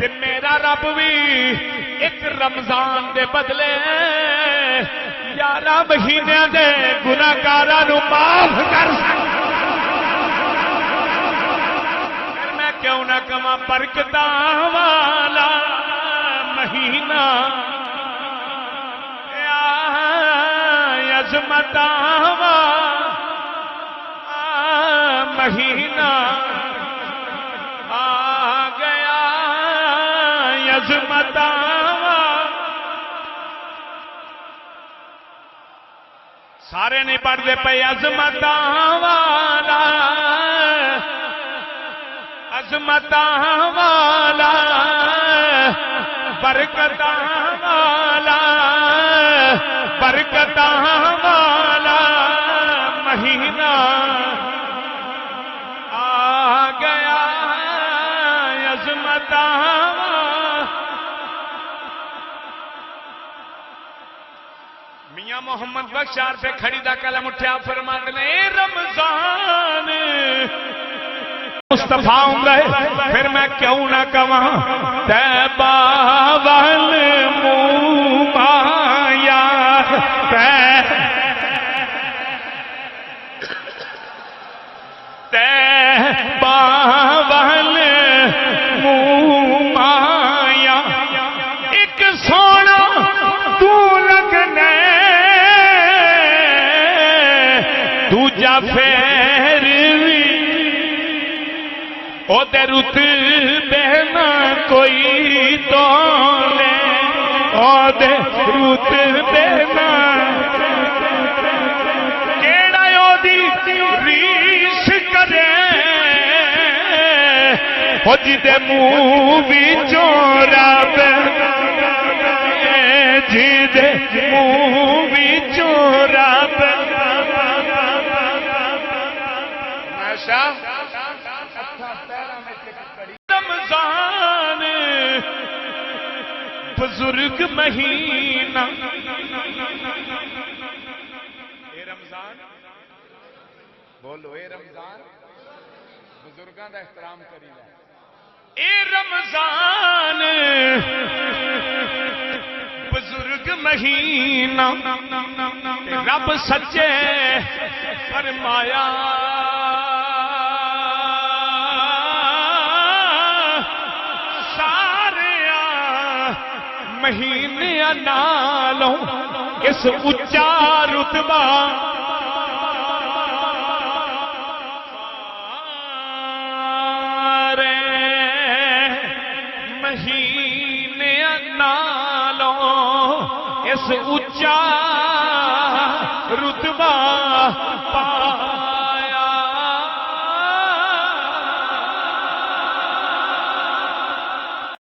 ते मेरा रब भी एक रमजान दे बदले 11 महीने दे गुनाहगारां नूं माफ कर सकदा। मैं क्यों ना कमा बरकतां वाला महीना, अज़मतां वाला महीना आ गया, अज़मतां सारे नहीं पढ़ते पे अज़मतां वाला, अज़मतां वाला, बरकतां वाला, बरकतां वाला महीना आ गया, अज़मतां। मियां मोहम्मद बख्शार पे खड़ी दा कलम उठा फरमाते ने रमजान मुस्तफा होंगे, फिर मैं क्यों ना कवा तैबा वल मुँह माया, तैबा वल मुँह माया, एक सोना तू लगने दूजा फेर ओदे रुत बहना कोई तो ले, ओदे रुत बहना केड़ा ओदी रीस करे, ओ जिदे मुंह विचों रब, जिदे मुंह विचों रब माशा रमजान बुजुर्ग महीना, ए रमजान बोलो, ए रमजान बुजुर्गों का एहतराम करीदा, ए रमजान बुजुर्ग महीना, रब सच्चे फरमाया महीने नालों इस उच्चा रुतबा, सारे महीने नालों इस उच्चा